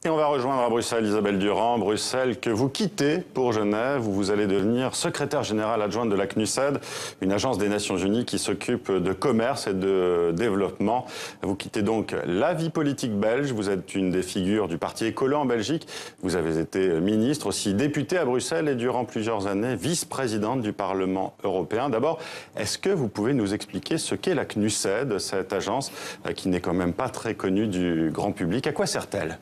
Et on va rejoindre à Bruxelles Isabelle Durand. Bruxelles que vous quittez pour Genève, où vous allez devenir secrétaire générale adjointe de la CNUSED, une agence des Nations Unies qui s'occupe de commerce et de développement. Vous quittez donc la vie politique belge. Vous êtes une des figures du parti écolo en Belgique. Vous avez été ministre, aussi députée à Bruxelles et durant plusieurs années vice-présidente du Parlement européen. D'abord, est-ce que vous pouvez nous expliquer ce qu'est la CNUSED, cette agence qui n'est quand même pas très connue du grand public? À quoi sert-elle ?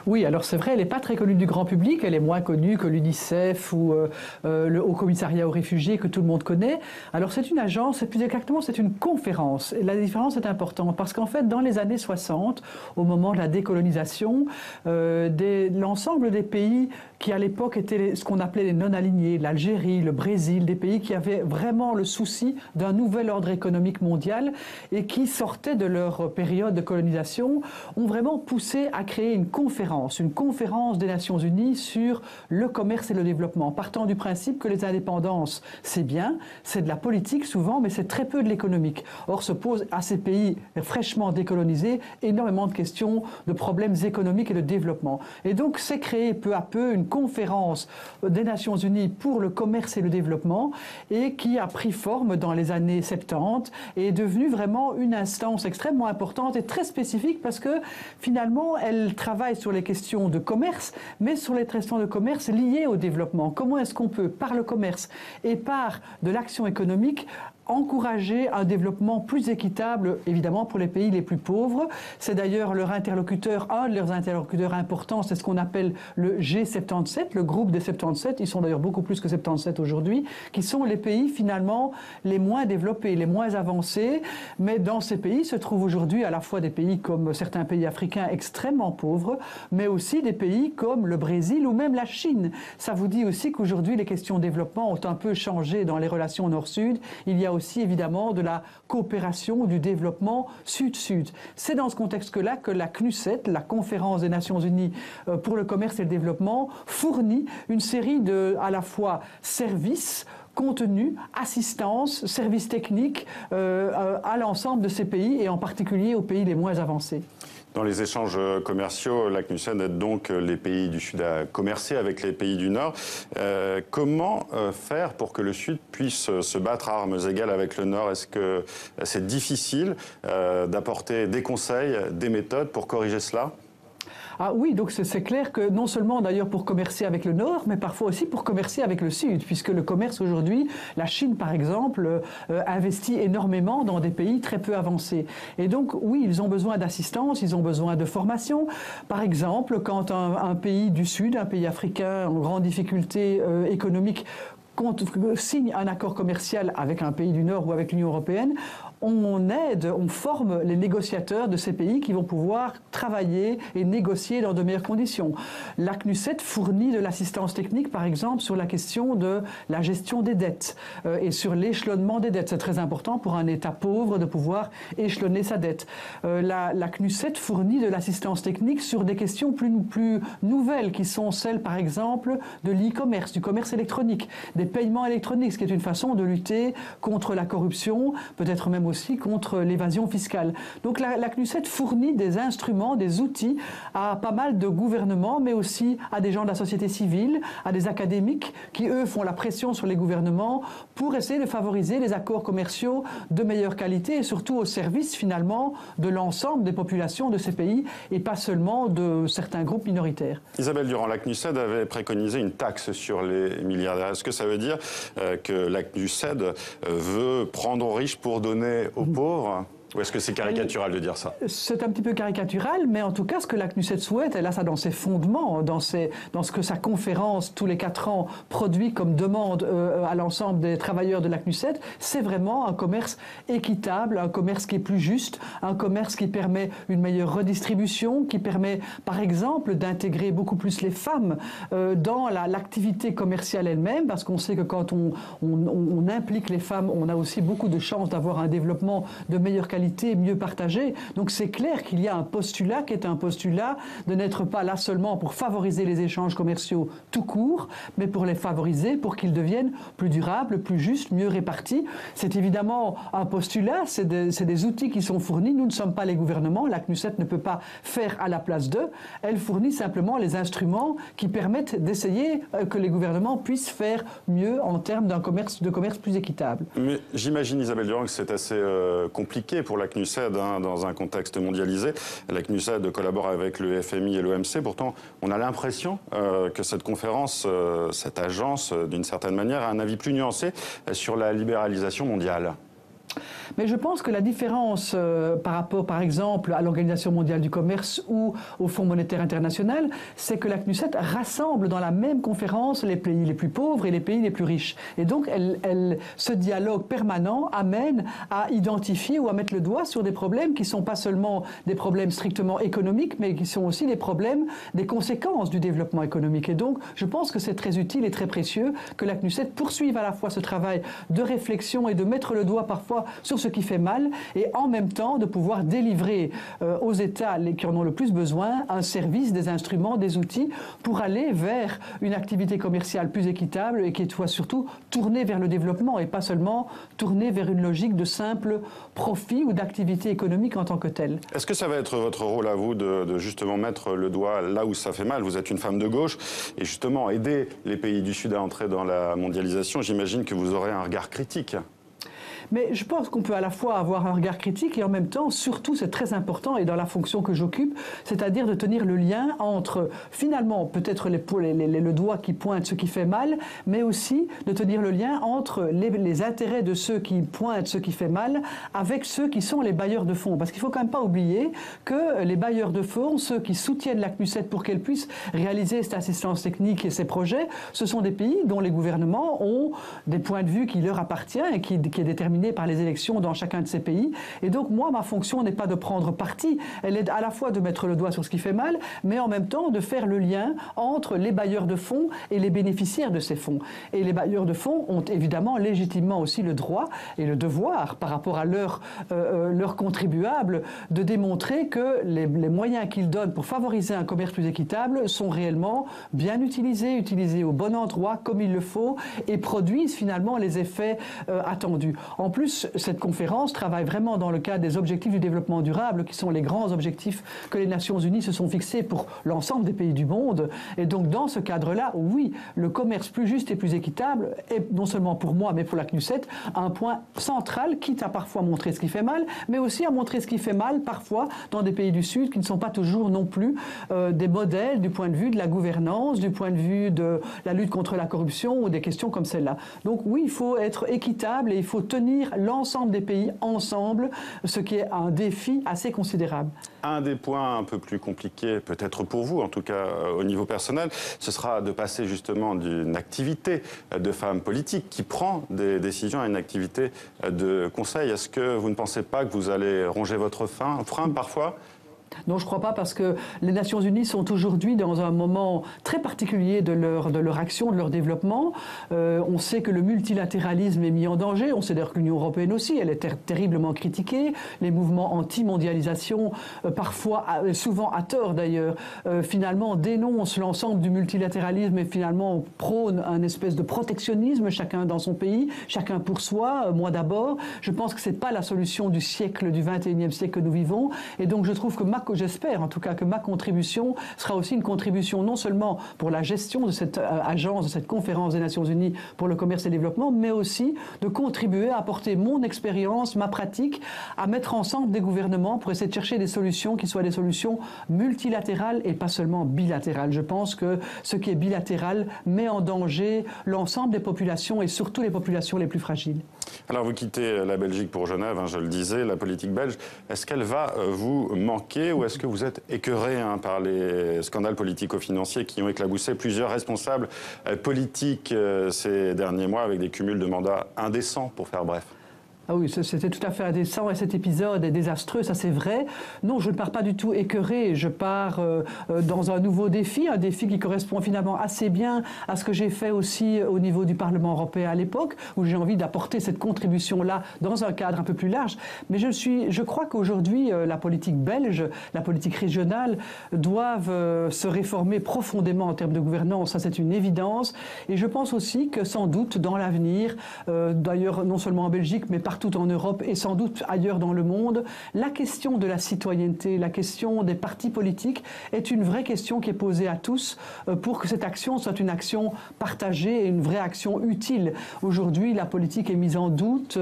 Oui, alors c'est vrai, elle n'est pas très connue du grand public, elle est moins connue que l'UNICEF ou le Haut Commissariat aux réfugiés que tout le monde connaît. Alors c'est une agence, plus exactement c'est une conférence. Et la différence est importante parce qu'en fait dans les années 60, au moment de la décolonisation, l'ensemble des pays qui à l'époque étaient ce qu'on appelait les non-alignés, l'Algérie, le Brésil, des pays qui avaient vraiment le souci d'un nouvel ordre économique mondial et qui sortaient de leur période de colonisation, ont vraiment poussé à créer une conférence des Nations Unies sur le commerce et le développement, partant du principe que les indépendances, c'est bien, c'est de la politique souvent, mais c'est très peu de l'économique. Or, se posent à ces pays fraîchement décolonisés énormément de questions, de problèmes économiques et de développement. Et donc, c'est créé peu à peu une conférence des Nations Unies pour le commerce et le développement et qui a pris forme dans les années 70 et est devenue vraiment une instance extrêmement importante et très spécifique parce que finalement, elle travaille sur les questions de commerce, mais sur les questions de commerce liées au développement. Comment est-ce qu'on peut, par le commerce et par de l'action économique, encourager un développement plus équitable, évidemment, pour les pays les plus pauvres. C'est d'ailleurs leur interlocuteur, un de leurs interlocuteurs importants, c'est ce qu'on appelle le G77, le groupe des 77, ils sont d'ailleurs beaucoup plus que 77 aujourd'hui, qui sont les pays finalement les moins développés, les moins avancés, mais dans ces pays se trouvent aujourd'hui à la fois des pays comme certains pays africains extrêmement pauvres, mais aussi des pays comme le Brésil ou même la Chine. Ça vous dit aussi qu'aujourd'hui les questions de développement ont un peu changé dans les relations nord-sud. Il y a aussi évidemment de la coopération, du développement sud-sud. C'est dans ce contexte-là que la CNUSED, la Conférence des Nations Unies pour le commerce et le développement, fournit une série de, à la fois, services, contenu, assistance, services techniques à l'ensemble de ces pays et en particulier aux pays les moins avancés. Dans les échanges commerciaux, la CNUSED aide donc les pays du Sud à commercer avec les pays du Nord. Comment faire pour que le Sud puisse se battre à armes égales avec le Nord? Est-ce que c'est difficile d'apporter des conseils, des méthodes pour corriger cela? Ah oui, donc c'est clair que non seulement d'ailleurs pour commercer avec le Nord, mais parfois aussi pour commercer avec le Sud, puisque le commerce aujourd'hui, la Chine par exemple, investit énormément dans des pays très peu avancés. Et donc oui, ils ont besoin d'assistance, ils ont besoin de formation. Par exemple, quand un pays du Sud, un pays africain en grande difficulté économique, signe un accord commercial avec un pays du Nord ou avec l'Union européenne, on aide, on forme les négociateurs de ces pays qui vont pouvoir travailler et négocier dans de meilleures conditions. La CNUSED fournit de l'assistance technique, par exemple, sur la question de la gestion des dettes et sur l'échelonnement des dettes. C'est très important pour un État pauvre de pouvoir échelonner sa dette. La CNUSED fournit de l'assistance technique sur des questions plus nouvelles, qui sont celles, par exemple, de l'e-commerce, du commerce électronique, des paiements électroniques, ce qui est une façon de lutter contre la corruption, peut-être même aussi contre l'évasion fiscale. Donc la CNUSED fournit des instruments, des outils à pas mal de gouvernements, mais aussi à des gens de la société civile, à des académiques qui, eux, font la pression sur les gouvernements pour essayer de favoriser les accords commerciaux de meilleure qualité et surtout au service, finalement, de l'ensemble des populations de ces pays et pas seulement de certains groupes minoritaires. Isabelle Durand, la CNUSED avait préconisé une taxe sur les milliardaires. Est-ce que ça veut dire que la CNUSED veut prendre aux riches pour donner aux pauvres? Ou est-ce que c'est caricatural de dire ça? C'est un petit peu caricatural, mais en tout cas, ce que la CNUSED souhaite, elle a ça dans ses fondements, dans ce que sa conférence, tous les 4 ans, produit comme demande à l'ensemble des travailleurs de la CNUSED, c'est vraiment un commerce équitable, un commerce qui est plus juste, un commerce qui permet une meilleure redistribution, qui permet, par exemple, d'intégrer beaucoup plus les femmes dans l'activité commerciale elle-même, parce qu'on sait que quand on implique les femmes, on a aussi beaucoup de chances d'avoir un développement de meilleure qualité qualité mieux partagée. Donc c'est clair qu'il y a un postulat qui est un postulat de n'être pas là seulement pour favoriser les échanges commerciaux tout court, mais pour les favoriser, pour qu'ils deviennent plus durables, plus justes, mieux répartis. C'est évidemment un postulat, c'est des outils qui sont fournis. Nous ne sommes pas les gouvernements, la CNUSED ne peut pas faire à la place d'eux. Elle fournit simplement les instruments qui permettent d'essayer que les gouvernements puissent faire mieux en termes de commerce plus équitable. Mais j'imagine, Isabelle Durand, que c'est assez compliqué pour la CNUSED dans un contexte mondialisé. La CNUSED collabore avec le FMI et l'OMC. Pourtant, on a l'impression que cette conférence, cette agence, d'une certaine manière, a un avis plus nuancé sur la libéralisation mondiale. Mais je pense que la différence par rapport, par exemple, à l'Organisation mondiale du commerce ou au Fonds monétaire international, c'est que la CNUSED rassemble dans la même conférence les pays les plus pauvres et les pays les plus riches. Et donc, ce dialogue permanent amène à identifier ou à mettre le doigt sur des problèmes qui ne sont pas seulement des problèmes strictement économiques, mais qui sont aussi des problèmes, des conséquences du développement économique. Et donc, je pense que c'est très utile et très précieux que la CNUSED poursuive à la fois ce travail de réflexion et de mettre le doigt parfois sur ce qui fait mal et en même temps de pouvoir délivrer aux États qui en ont le plus besoin un service, des instruments, des outils pour aller vers une activité commerciale plus équitable et qui soit surtout tournée vers le développement et pas seulement tournée vers une logique de simple profit ou d'activité économique en tant que telle. Est-ce que ça va être votre rôle à vous de justement mettre le doigt là où ça fait mal? Vous êtes une femme de gauche et justement aider les pays du Sud à entrer dans la mondialisation, j'imagine que vous aurez un regard critique. Mais je pense qu'on peut à la fois avoir un regard critique et en même temps, surtout, c'est très important, et dans la fonction que j'occupe, c'est-à-dire de tenir le lien entre, finalement, peut-être le doigt qui pointe ce qui fait mal, mais aussi de tenir le lien entre les intérêts de ceux qui pointent ce qui fait mal avec ceux qui sont les bailleurs de fonds. Parce qu'il ne faut quand même pas oublier que les bailleurs de fonds, ceux qui soutiennent la CNUSED pour qu'elle puisse réaliser cette assistance technique et ces projets, ce sont des pays dont les gouvernements ont des points de vue qui leur appartiennent et qui est déterminé par les élections dans chacun de ces pays. Et donc, moi, ma fonction n'est pas de prendre parti. Elle est à la fois de mettre le doigt sur ce qui fait mal, mais en même temps de faire le lien entre les bailleurs de fonds et les bénéficiaires de ces fonds. Et les bailleurs de fonds ont évidemment légitimement aussi le droit et le devoir, par rapport à leurs contribuables, de démontrer que les moyens qu'ils donnent pour favoriser un commerce plus équitable sont réellement bien utilisés au bon endroit, comme il le faut, et produisent finalement les effets attendus. En plus, cette conférence travaille vraiment dans le cadre des objectifs du développement durable, qui sont les grands objectifs que les Nations Unies se sont fixés pour l'ensemble des pays du monde. Et donc, dans ce cadre-là, oui, le commerce plus juste et plus équitable est non seulement pour moi, mais pour la CNUSED, un point central, quitte à parfois montrer ce qui fait mal, mais aussi à montrer ce qui fait mal, parfois, dans des pays du Sud qui ne sont pas toujours non plus des modèles du point de vue de la gouvernance, du point de vue de la lutte contre la corruption ou des questions comme celle-là. Donc oui, il faut être équitable et il faut tenir l'ensemble des pays ensemble, ce qui est un défi assez considérable. Un des points un peu plus compliqués, peut-être pour vous, en tout cas au niveau personnel, ce sera de passer justement d'une activité de femme politique qui prend des décisions à une activité de conseil. Est-ce que vous ne pensez pas que vous allez ronger votre frein parfois ? Non, je ne crois pas, parce que les Nations Unies sont aujourd'hui dans un moment très particulier de leur action, de leur développement. On sait que le multilatéralisme est mis en danger. On sait d'ailleurs que l'Union européenne aussi, elle est terriblement critiquée. Les mouvements anti-mondialisation, parfois, souvent à tort d'ailleurs, finalement dénoncent l'ensemble du multilatéralisme et finalement prônent un espèce de protectionnisme, chacun dans son pays, chacun pour soi, moi d'abord. Je pense que ce n'est pas la solution du siècle, du 21e siècle que nous vivons. Et donc je trouve que j'espère en tout cas que ma contribution sera aussi une contribution non seulement pour la gestion de cette agence, de cette conférence des Nations Unies pour le commerce et le développement, mais aussi de contribuer à apporter mon expérience, ma pratique, à mettre ensemble des gouvernements pour essayer de chercher des solutions qui soient des solutions multilatérales et pas seulement bilatérales. Je pense que ce qui est bilatéral met en danger l'ensemble des populations et surtout les populations les plus fragiles. Alors vous quittez la Belgique pour Genève, je le disais, la politique belge, est-ce qu'elle va vous manquer ou est-ce que vous êtes écœuré par les scandales politico-financiers qui ont éclaboussé plusieurs responsables politiques ces derniers mois avec des cumuls de mandats indécents, pour faire bref? Ah oui, c'était tout à fait indécent et cet épisode est désastreux, ça c'est vrai. Non, je ne pars pas du tout écœurée, je pars dans un nouveau défi, un défi qui correspond finalement assez bien à ce que j'ai fait aussi au niveau du Parlement européen à l'époque, où j'ai envie d'apporter cette contribution-là dans un cadre un peu plus large. Mais je crois qu'aujourd'hui, la politique belge, la politique régionale doivent se réformer profondément en termes de gouvernance, ça c'est une évidence. Et je pense aussi que sans doute dans l'avenir, d'ailleurs non seulement en Belgique, mais partout en Europe et sans doute ailleurs dans le monde, la question de la citoyenneté, la question des partis politiques est une vraie question qui est posée à tous pour que cette action soit une action partagée et une vraie action utile. Aujourd'hui, la politique est mise en doute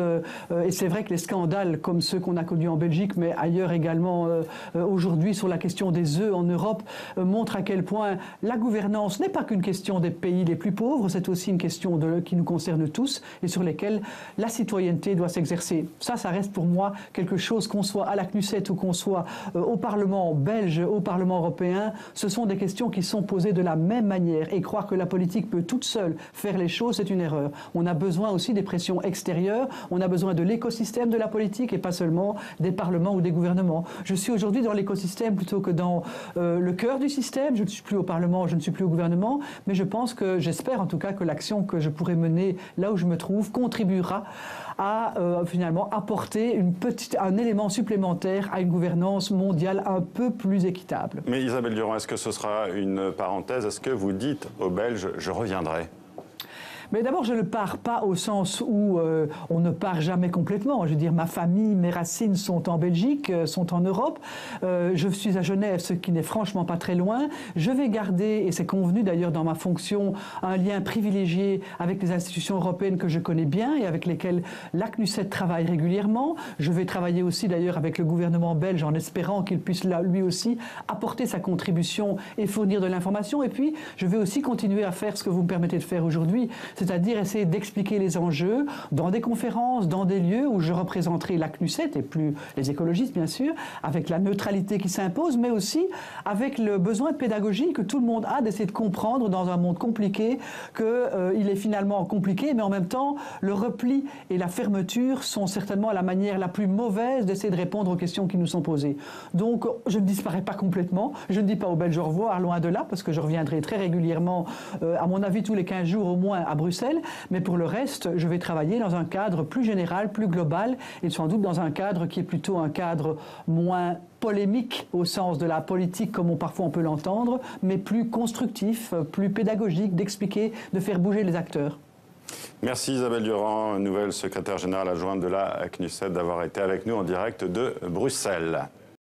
et c'est vrai que les scandales comme ceux qu'on a connus en Belgique, mais ailleurs également aujourd'hui sur la question des œufs en Europe, montrent à quel point la gouvernance n'est pas qu'une question des pays les plus pauvres, c'est aussi une question qui nous concerne tous et sur lesquelles la citoyenneté doit s'exercer. Ça reste pour moi quelque chose, qu'on soit à la CNUSET ou qu'on soit au Parlement belge, au Parlement européen, ce sont des questions qui sont posées de la même manière. Et croire que la politique peut toute seule faire les choses, c'est une erreur. On a besoin aussi des pressions extérieures, on a besoin de l'écosystème de la politique et pas seulement des parlements ou des gouvernements. Je suis aujourd'hui dans l'écosystème plutôt que dans le cœur du système. Je ne suis plus au Parlement, je ne suis plus au gouvernement, mais je pense que, j'espère en tout cas que l'action que je pourrais mener là où je me trouve contribuera à finalement apporter un élément supplémentaire à une gouvernance mondiale un peu plus équitable. Mais Isabelle Durand, est-ce que ce sera une parenthèse? Est-ce que vous dites aux Belges « je reviendrai » ? Mais d'abord, je ne pars pas au sens où on ne part jamais complètement. Je veux dire, ma famille, mes racines sont en Belgique, sont en Europe. Je suis à Genève, ce qui n'est franchement pas très loin. Je vais garder, et c'est convenu d'ailleurs dans ma fonction, un lien privilégié avec les institutions européennes que je connais bien et avec lesquelles la CNUSET travaille régulièrement. Je vais travailler aussi d'ailleurs avec le gouvernement belge en espérant qu'il puisse là, lui aussi apporter sa contribution et fournir de l'information. Et puis, je vais aussi continuer à faire ce que vous me permettez de faire aujourd'hui, c'est-à-dire essayer d'expliquer les enjeux dans des conférences, dans des lieux où je représenterai la CNUSET et plus les écologistes bien sûr, avec la neutralité qui s'impose, mais aussi avec le besoin de pédagogie que tout le monde a d'essayer de comprendre dans un monde compliqué, qu'il est finalement compliqué, mais en même temps le repli et la fermeture sont certainement la manière la plus mauvaise d'essayer de répondre aux questions qui nous sont posées. Donc je ne disparais pas complètement, je ne dis pas aux Belges au revoir, loin de là, parce que je reviendrai très régulièrement, à mon avis tous les 15 jours au moins à Bruxelles, mais pour le reste, je vais travailler dans un cadre plus général, plus global, et sans doute dans un cadre qui est plutôt un cadre moins polémique au sens de la politique comme parfois on peut l'entendre, mais plus constructif, plus pédagogique, d'expliquer, de faire bouger les acteurs. Merci Isabelle Durand, nouvelle secrétaire générale adjointe de la CNUSET, d'avoir été avec nous en direct de Bruxelles.